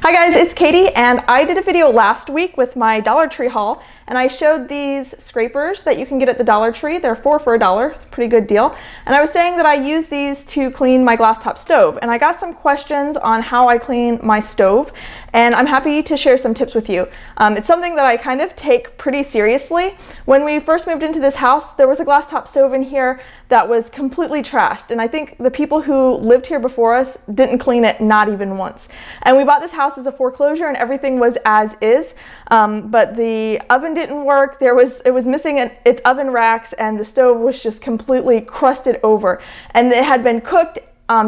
Hi guys, it's Katie, and I did a video last week with my Dollar Tree haul, and I showed these scrapers that you can get at the Dollar Tree. They're 4 for $1. It's a pretty good deal. And I was saying that I use these to clean my glass top stove, and I got some questions on how I clean my stove, and I'm happy to share some tips with you. It's something that I kind of take pretty seriously. When we first moved into this house, there was a glass top stove in here that was completely trashed, and I think the people who lived here before us didn't clean it, not even once. And we bought this house as a foreclosure and everything was as is, but the oven didn't work. It was missing its oven racks, and the stove was just completely crusted over, and it had been cooked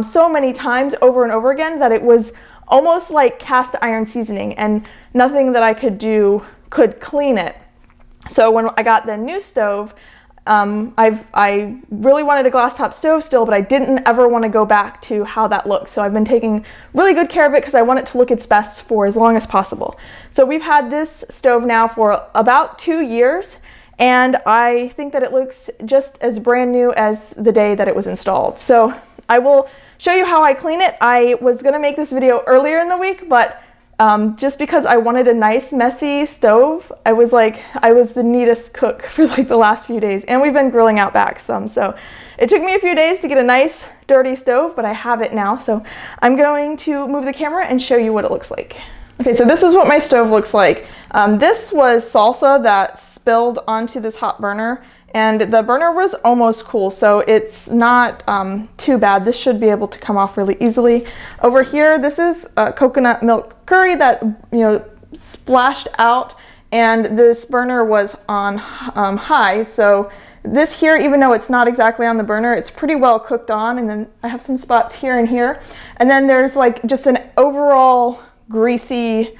so many times over and over again that it was almost like cast iron seasoning, and nothing that I could do could clean it. So when I got the new stove, I really wanted a glass top stove still, but I didn't ever want to go back to how that looked. So I've been taking really good care of it because I want it to look its best for as long as possible. So we've had this stove now for about 2 years, and I think that it looks just as brand new as the day that it was installed. So I will show you how I clean it. I was going to make this video earlier in the week, but just because I wanted a nice messy stove, I was the neatest cook for like the last few days, and we've been grilling out back some, so it took me a few days to get a nice dirty stove, but I have it now. So I'm going to move the camera and show you what it looks like. Okay, so this is what my stove looks like. This was salsa that spilled onto this hot burner, and the burner was almost cool, so it's not too bad. This should be able to come off really easily. Over here, this is coconut milk curry that splashed out, and this burner was on high. So this here, even though it's not exactly on the burner, it's pretty well cooked on. And then I have some spots here and here, and then there's like just an overall greasy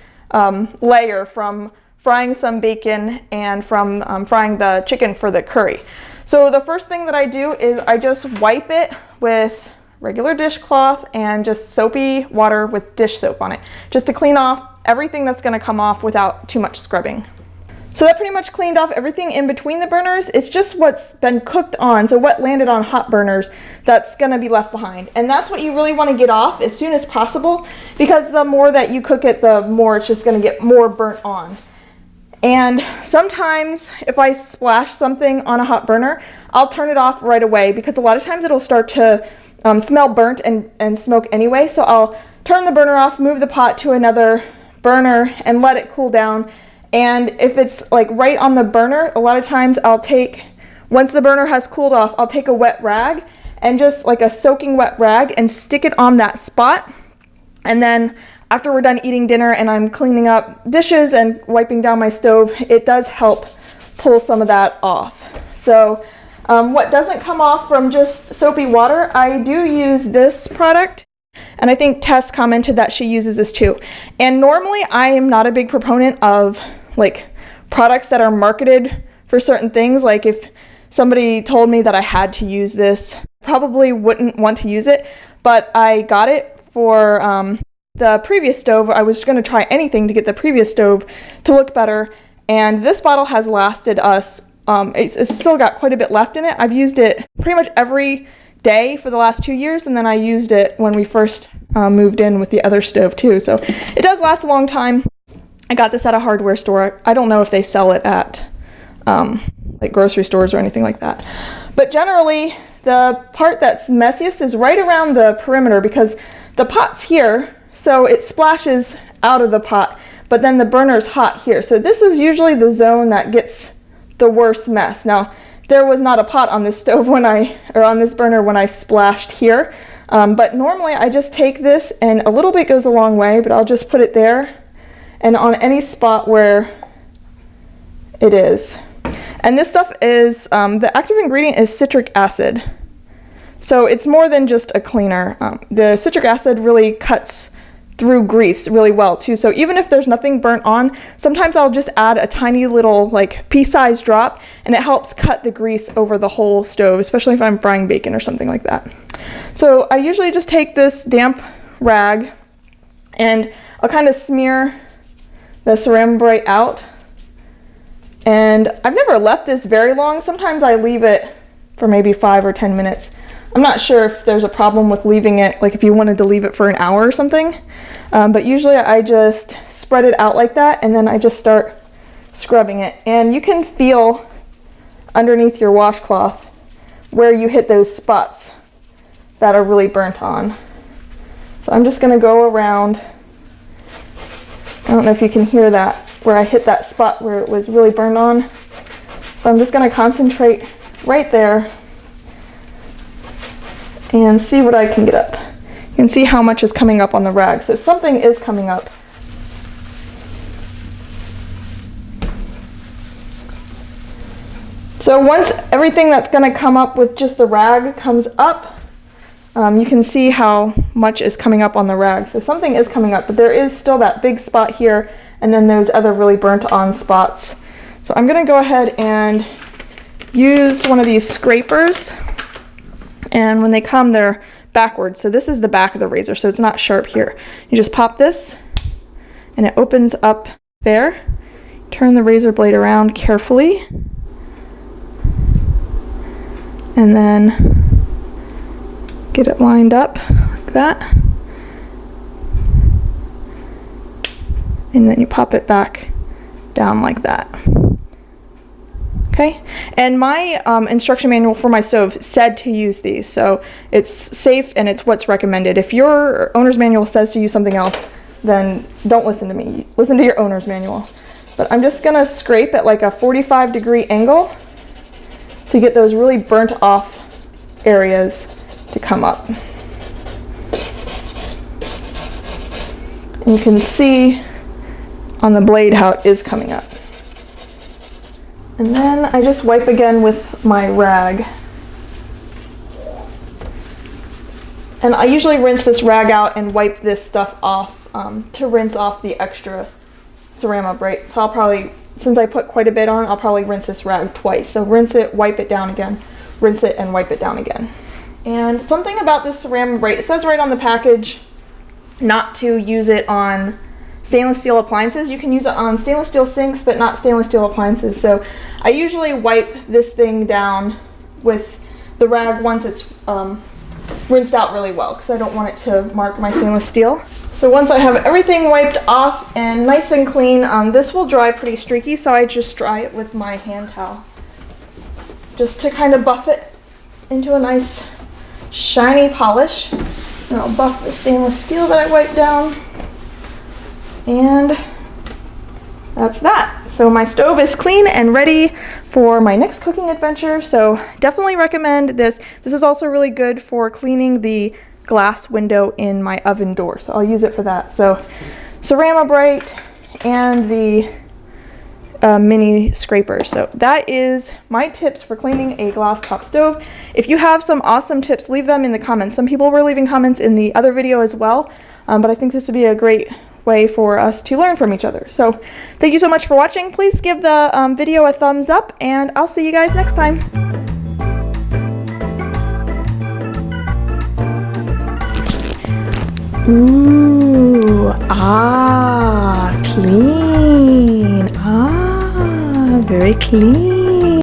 layer from frying some bacon and from frying the chicken for the curry. So the first thing that I do is I just wipe it with regular dishcloth and just soapy water with dish soap on it, just to clean off everything that's going to come off without too much scrubbing. So that pretty much cleaned off everything in between the burners. It's just what's been cooked on, so what landed on hot burners, that's going to be left behind. And that's what you really want to get off as soon as possible, because the more that you cook it, the more it's just going to get more burnt on. And sometimes if I splash something on a hot burner, I'll turn it off right away, because a lot of times it'll start to smell burnt and smoke anyway. So I'll turn the burner off, move the pot to another burner, and let it cool down. And if it's like right on the burner, a lot of times once the burner has cooled off, I'll take a wet rag, and just like a soaking wet rag, and stick it on that spot. And then after we're done eating dinner and I'm cleaning up dishes and wiping down my stove, it does help pull some of that off. So what doesn't come off from just soapy water, I do use this product, and I think Tess commented that she uses this too. And normally I am not a big proponent of like products that are marketed for certain things. Like if somebody told me that I had to use this, probably wouldn't want to use it, but I got it for the previous stove. I was going to try anything to get the previous stove to look better, and this bottle has lasted us, it's still got quite a bit left in it. I've used it pretty much every day for the last 2 years, and then I used it when we first moved in with the other stove too. So it does last a long time. I got this at a hardware store. I don't know if they sell it at like grocery stores or anything like that. But generally, the part that's messiest is right around the perimeter, because the pot's here, so it splashes out of the pot, but then the burner's hot here. So this is usually the zone that gets the worst mess. Now, there was not a pot on this stove on this burner when I splashed here, but normally I just take this, and a little bit goes a long way, but I'll just put it there and on any spot where it is. And this stuff is, the active ingredient is citric acid. So it's more than just a cleaner. The citric acid really cuts through grease really well too. So even if there's nothing burnt on, sometimes I'll just add a tiny little like pea-sized drop, and it helps cut the grease over the whole stove, especially if I'm frying bacon or something like that. So I usually just take this damp rag, and I'll kind of smear the Ceramabryte out. And I've never left this very long. Sometimes I leave it for maybe 5 or 10 minutes. I'm not sure if there's a problem with leaving it, like if you wanted to leave it for an hour or something, but usually I just spread it out like that and then I just start scrubbing it. And you can feel underneath your washcloth where you hit those spots that are really burnt on. So I'm just gonna go around. I don't know if you can hear that, where I hit that spot where it was really burned on. So I'm just gonna concentrate right there and see what I can get up. You can see how much is coming up on the rag. So something is coming up. So once everything that's gonna come up with just the rag comes up, you can see how much is coming up on the rag. So something is coming up, but there is still that big spot here and then those other really burnt on spots. So I'm gonna go ahead and use one of these scrapers. And when they come, they're backwards. So this is the back of the razor, so it's not sharp here. You just pop this and it opens up there. Turn the razor blade around carefully. And then get it lined up like that. And then you pop it back down like that. Okay, and my instruction manual for my stove said to use these, so it's safe and it's what's recommended. If your owner's manual says to use something else, then don't listen to me. Listen to your owner's manual. But I'm just gonna scrape at like a 45-degree angle to get those really burnt off areas to come up. And you can see on the blade how it is coming up. And then I just wipe again with my rag. And I usually rinse this rag out and wipe this stuff off to rinse off the extra Ceramabryte. So I'll probably, since I put quite a bit on, I'll probably rinse this rag twice. So rinse it, wipe it down again, rinse it and wipe it down again. And something about this Ceramabryte, it says right on the package not to use it on stainless steel appliances. You can use it on stainless steel sinks, but not stainless steel appliances. So I usually wipe this thing down with the rag once it's rinsed out really well, because I don't want it to mark my stainless steel. So once I have everything wiped off and nice and clean, this will dry pretty streaky, so I just dry it with my hand towel, just to kind of buff it into a nice shiny polish. And I'll buff the stainless steel that I wiped down. And that's that. So my stove is clean and ready for my next cooking adventure. So definitely recommend this. This is also really good for cleaning the glass window in my oven door. So I'll use it for that. So Ceramabryte and the mini scraper. So that is my tips for cleaning a glass top stove. If you have some awesome tips, leave them in the comments. Some people were leaving comments in the other video as well, but I think this would be a great way for us to learn from each other. So thank you so much for watching. Please give the video a thumbs up, and I'll see you guys next time. Ooh, clean. Very clean.